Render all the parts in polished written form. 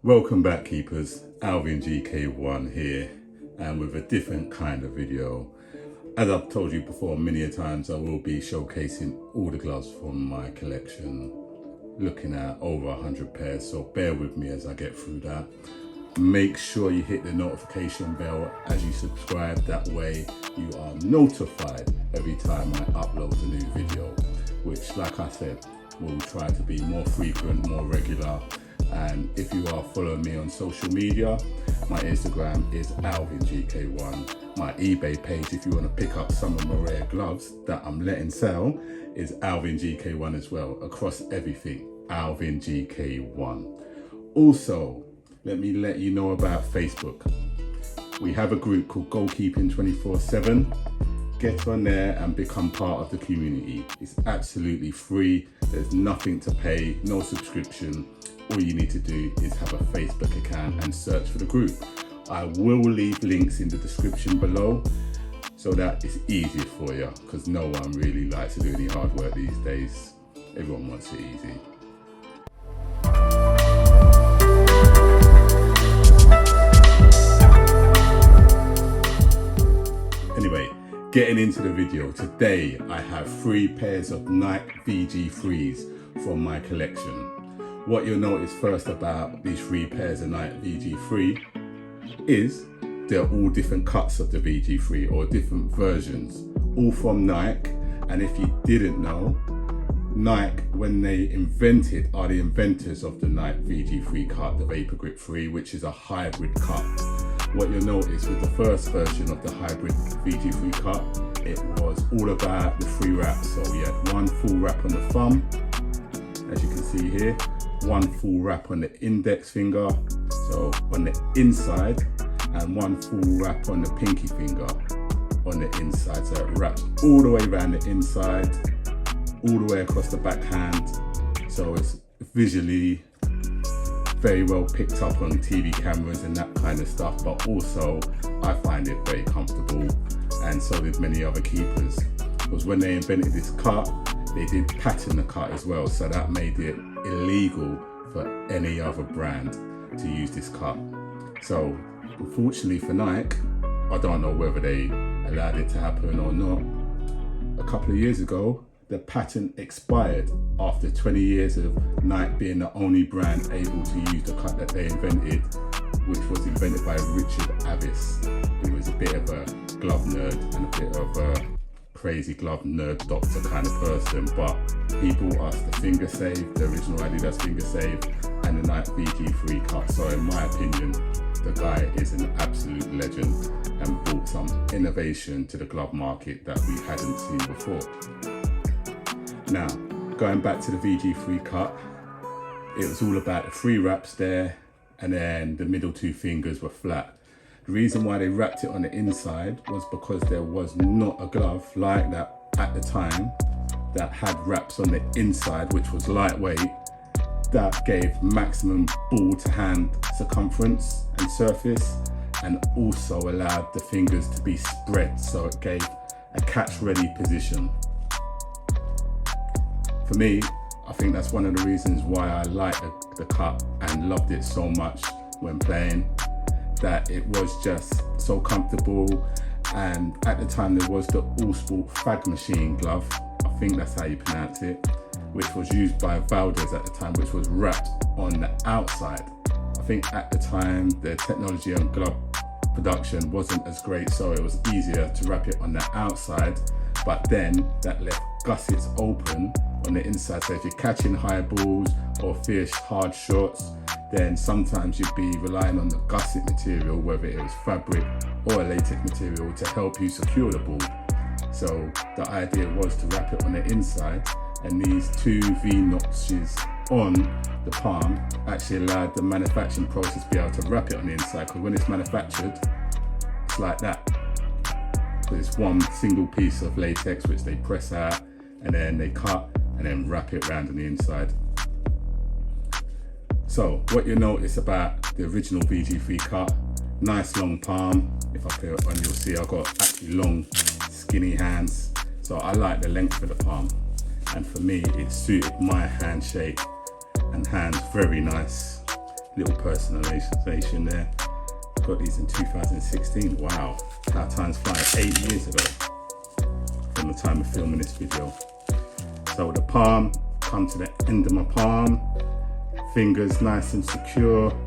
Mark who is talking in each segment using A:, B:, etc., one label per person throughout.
A: Welcome back, keepers. Alvin GK1 here, and with a different kind of video. As I've told you before many a times, I will be showcasing all the gloves from my collection, looking at over 100 pairs, so bear with me as I get through that. Make sure you hit the notification bell as you subscribe, that way you are notified every time I upload a new video, which, like I said, will try to be more frequent, more regular. And if you are following me on social media, my Instagram is AlvinGK1. My eBay page, if you want to pick up some of my rare gloves that I'm letting sell, is AlvinGK1 as well. Across everything, AlvinGK1. Also, let me let you know about Facebook. We have a group called Goalkeeping 24/7. Get on there and become part of the community. It's absolutely free. There's nothing to pay, no subscription. All you need to do is have a Facebook account and search for the group. I will leave links in the description below so that it's easier for you, because no one really likes to do any hard work these days. Everyone wants it easy. Anyway, getting into the video, today I have 3 pairs of Nike VG3s from my collection. What you'll notice first about these 3 pairs of Nike VG3 is they're all different cuts of the VG3, or different versions, all from Nike. And if you didn't know, Nike, when they invented, are the inventors of the Nike VG3 cut, the Vapor Grip 3, which is a hybrid cut. What you'll notice with the first version of the hybrid VG3 cut, it was all about the 3 wraps. So we had 1 full wrap on the thumb, as you can see here, 1 full wrap on the index finger, so on the inside, and 1 full wrap on the pinky finger on the inside. So it wraps all the way around the inside, all the way across the backhand. So it's visually very well picked up on TV cameras and that kind of stuff, but also I find it very comfortable, and so did many other keepers, because when they invented this cut, they did patent the cut as well, so that made it illegal for any other brand to use this cut. So unfortunately for Nike, I don't know whether they allowed it to happen or not, a couple of years ago the patent expired after 20 years of Nike being the only brand able to use the cut that they invented, which was invented by Richard Avis, who was a bit of a glove nerd and a bit of a crazy glove nerd doctor kind of person. But he brought us the finger save, the original Adidas finger save, and the Nike VG3 cut. So in my opinion, the guy is an absolute legend and brought some innovation to the glove market that we hadn't seen before. Now, going back to the VG3 cut, it was all about the 3 wraps there, and then the middle 2 fingers were flat. The reason why they wrapped it on the inside was because there was not a glove like that at the time that had wraps on the inside, which was lightweight, that gave maximum ball to hand circumference and surface, and also allowed the fingers to be spread, so it gave a catch ready position. For me, I think that's one of the reasons why I like the cut and loved it so much when playing, that it was just so comfortable. And at the time there was the All Sport Fag Machine glove, I think that's how you pronounce it, which was used by Valdez at the time, which was wrapped on the outside. I think at the time the technology on glove production wasn't as great, so it was easier to wrap it on the outside, but then that left gussets open on the inside. So if you're catching high balls or fish hard shots, then sometimes you'd be relying on the gusset material, whether it was fabric or a latex material, to help you secure the ball. So the idea was to wrap it on the inside, and these 2 V notches on the palm actually allowed the manufacturing process to be able to wrap it on the inside, because when it's manufactured, it's like that. So it's one single piece of latex which they press out, and then they cut and then wrap it around on the inside. So what you'll notice about the original VG3 cut, nice long palm. If I put it on, you'll see I've got actually long skinny hands, so I like the length of the palm, and for me it suited my hand shape and hands very nice. little personalization there. Got these in 2016. Wow, how times fly, 8 years ago from the time of filming this video. So the palm, come to the end of my palm, fingers nice and secure,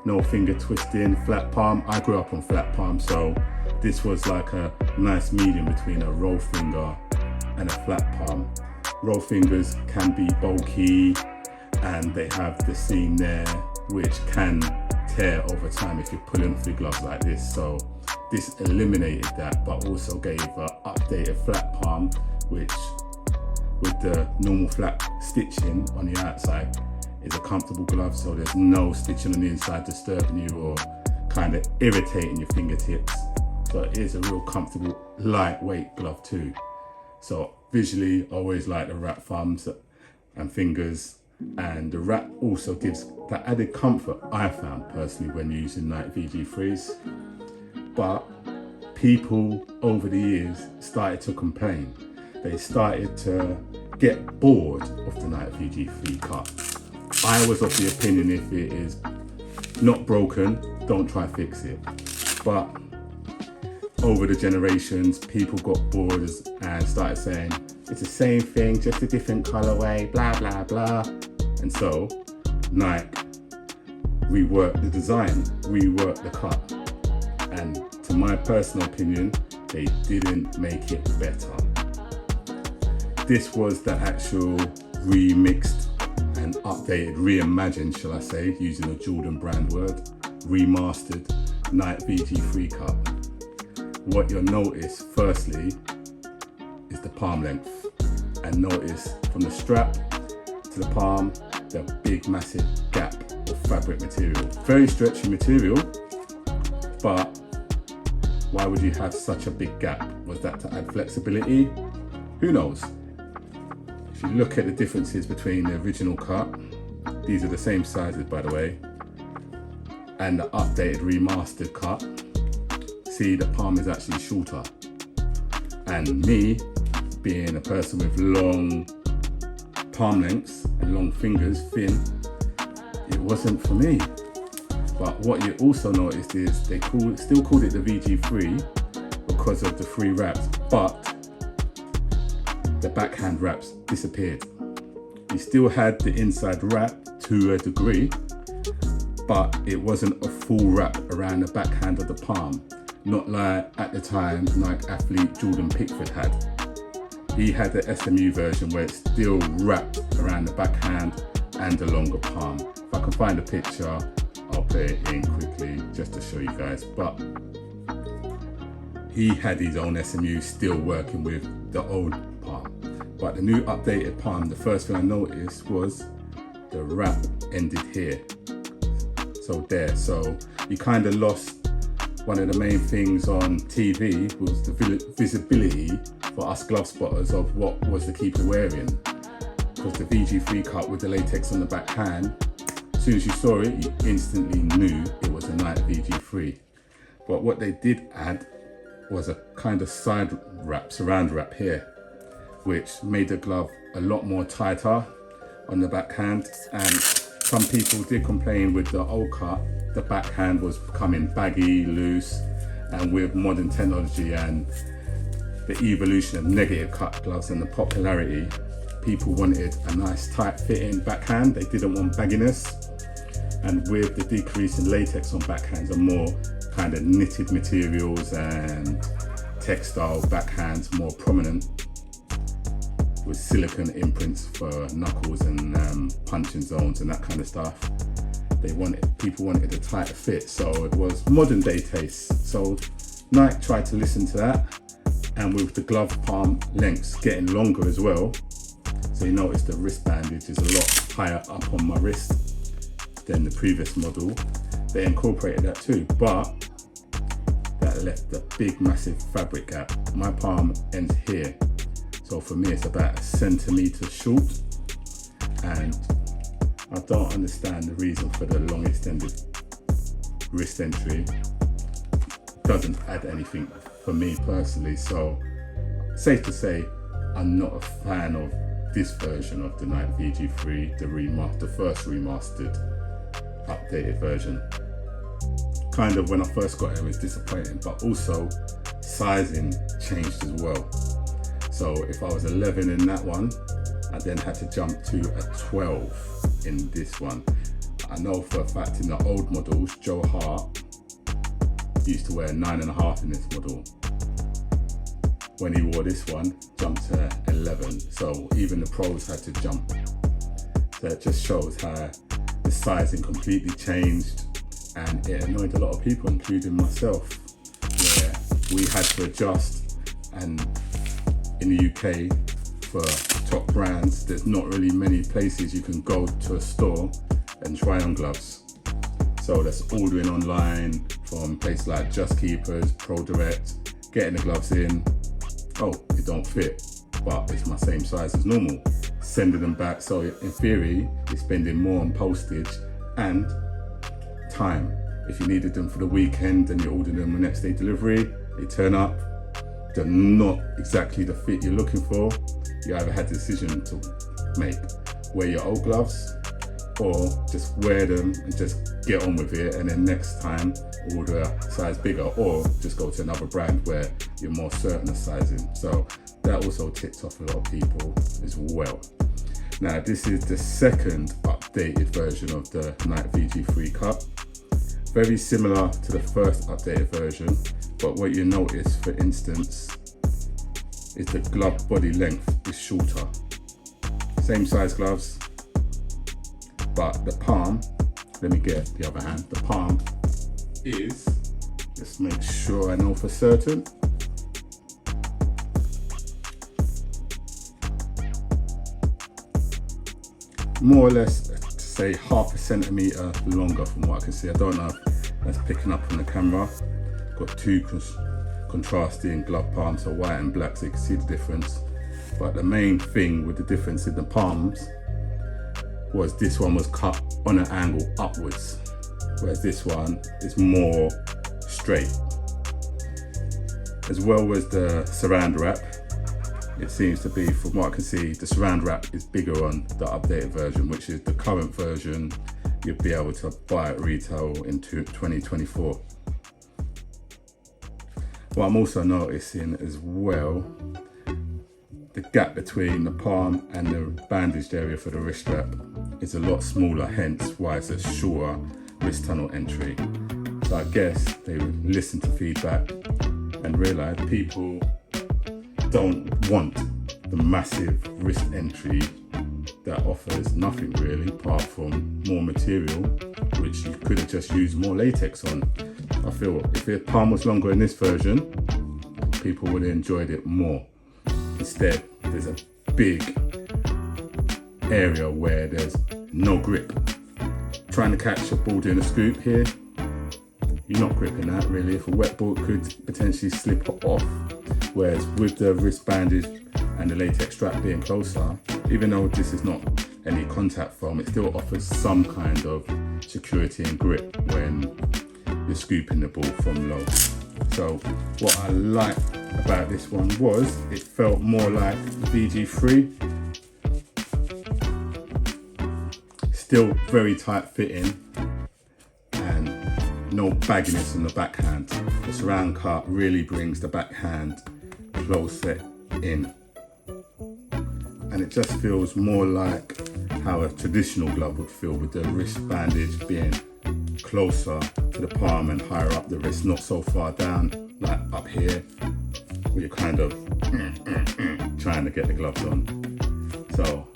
A: no finger twisting, flat palm. I grew up on flat palm, so this was like a nice medium between a roll finger and a flat palm. Roll fingers can be bulky and they have the seam there which can tear over time if you're pulling through gloves like this. So this eliminated that, but also gave an updated flat palm, which with the normal flat stitching on the outside is a comfortable glove, so there's no stitching on the inside disturbing you or kind of irritating your fingertips. So it is a real comfortable, lightweight glove too. So visually, I always like the wrap thumbs and fingers, and the wrap also gives that added comfort I found personally when using Nike VG3s. But people over the years started to complain. They started to get bored of the Nike VG3 cut. I was of the opinion if it is not broken, don't try fix it. But over the generations, people got bored and started saying, it's the same thing, just a different colorway, blah, blah, blah. And so Nike reworked the design, reworked the cut. And to my personal opinion, they didn't make it better. This was the actual remixed and updated, reimagined, shall I say, using a Jordan brand word, remastered Nike VG3 cut. What you'll notice firstly is the palm length, and notice from the strap to the palm, the big massive gap of fabric material. Very stretchy material, but why would you have such a big gap? Was that to add flexibility? Who knows? If you look at the differences between the original cut, these are the same sizes by the way, and the updated remastered cut, see the palm is actually shorter. And me, being a person with long palm lengths and long fingers, thin, it wasn't for me. But what you also noticed is they still called it the VG3 because of the 3 wraps, but the backhand wraps disappeared. You still had the inside wrap to a degree, but it wasn't a full wrap around the backhand of the palm. Not like at the time Nike athlete Jordan Pickford had. He had the SMU version where it's still wrapped around the backhand and the longer palm. If I can find a picture, I'll put it in quickly just to show you guys. But he had his own SMU still working with the old palm. But the new updated palm, the first thing I noticed was the wrap ended here. So there, so you kind of lost one of the main things on TV was the visibility for us glove spotters of what was the keeper wearing. Because the VG3 cut with the latex on the backhand, as soon as you saw it, you instantly knew it was a Nike VG3. But what they did add was a kind of side wrap, surround wrap here, which made the glove a lot more tighter on the backhand. And some people did complain with the old cut, the backhand was becoming baggy, loose, and with modern technology and the evolution of negative cut gloves and the popularity, people wanted a nice tight fitting backhand. They didn't want bagginess. And with the decrease in latex on backhands and more kind of knitted materials and textile backhands more prominent with silicone imprints for knuckles and punching zones and that kind of stuff, people wanted a tighter fit, so it was modern day taste. So Nike tried to listen to that, and with the glove palm lengths getting longer as well, so you notice the wrist bandage is a lot higher up on my wrist than the previous model. They incorporated that too, but that left a big massive fabric gap. My palm ends here, so for me it's about 1 centimeter short, and I don't understand the reason for the long extended wrist entry. Doesn't add anything for me personally, so safe to say I'm not a fan of this version of the Nike VG3, the first remastered updated version. Kind of when I first got it, it was disappointing, but also sizing changed as well. So if I was 11 in that one, I then had to jump to a 12 in this one. I know for a fact in the old models, Joe Hart used to wear 9.5 in this model. When he wore this one, jumped to 11. So even the pros had to jump. So it just shows how the sizing completely changed, and it annoyed a lot of people, including myself, where we had to adjust. And in the UK, for top brands, there's not really many places you can go to a store and try on gloves. So that's ordering online from places like Just Keepers, Pro Direct, getting the gloves in. Oh, it don't fit, but it's my same size as normal. Sending them back. So in theory, you're spending more on postage and time. If you needed them for the weekend and you order them the next day delivery, they turn up, they're not exactly the fit you're looking for. You either had the decision to make, wear your old gloves, or just wear them and just get on with it, and then next time order a size bigger, or just go to another brand where you're more certain of sizing. So that also ticked off a lot of people as well. Now this is the second updated version of the Nike VG3 Cup. Very similar to the first updated version, but what you notice, for instance, is the glove body length is shorter. Same size gloves, but the palm, let me get the other hand, the palm is, let's make sure I know for certain, more or less, say half a centimetre longer from what I can see. I don't know if that's picking up on the camera. Got two contrasting glove palms, so white and black, so you can see the difference. But the main thing with the difference in the palms was this one was cut on an angle upwards, whereas this one is more straight. As well as the surround wrap, it seems to be, from what I can see, the surround wrap is bigger on the updated version, which is the current version you'll be able to buy at retail in 2024. What I'm also noticing as well, the gap between the palm and the bandaged area for the wrist strap is a lot smaller, hence why it's a shorter wrist tunnel entry. So I guess they listened to feedback and realised people don't want the massive wrist entry that offers nothing really apart from more material, which you could have just used more latex on. I feel if the palm was longer in this version, people would have enjoyed it more. Instead, there's a big area where there's no grip. Trying to catch a ball doing a scoop here, you're not gripping that really. If a wet ball could potentially slip off. Whereas with the wrist bandage and the latex strap being closer, even though this is not any contact foam, it still offers some kind of security and grip when you're scooping the ball from low. So what I liked about this one was it felt more like the VG3. Still very tight fitting and no bagginess on the backhand. The surround cut really brings the backhand closer in. And it just feels more like how a traditional glove would feel, with the wrist bandage being closer to the palm and higher up the wrist, not so far down like up here where you're kind of trying to get the gloves on. So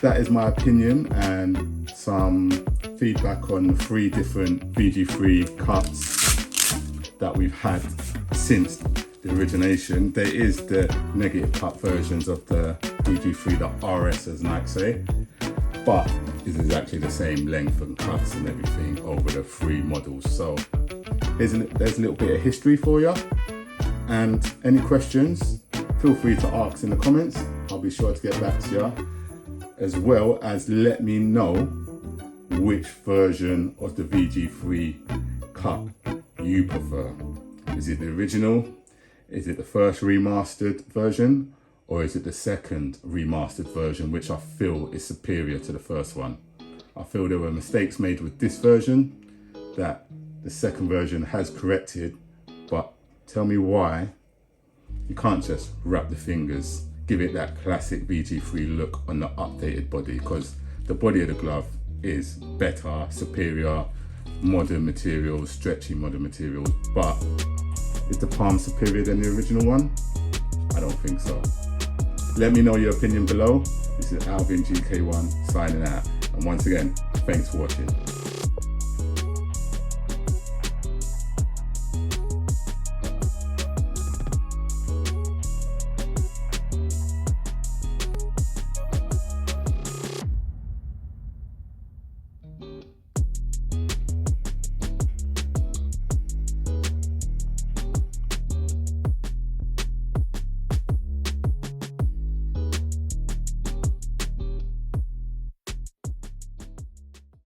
A: that is my opinion and some feedback on the 3 different VG3 cuts that we've had since the origination. There is the negative cut versions of the VG3, the RS as Nike say, but it is actually the same length and cuts and everything over the 3 models. So there's a little bit of history for you, and any questions, feel free to ask in the comments. I'll be sure to get back to you, as well as let me know which version of the VG3 cut you prefer. Is it the original? Is it the first remastered version? Or is it the second remastered version, which I feel is superior to the first one? I feel there were mistakes made with this version that the second version has corrected, but tell me why you can't just wrap the fingers, give it that classic VG3 look on the updated body, because the body of the glove is better, superior, modern materials, stretchy modern materials. But is the palm superior than the original one? I don't think so. Let me know your opinion below. This is Alvin GK1 signing out. And once again, thanks for watching.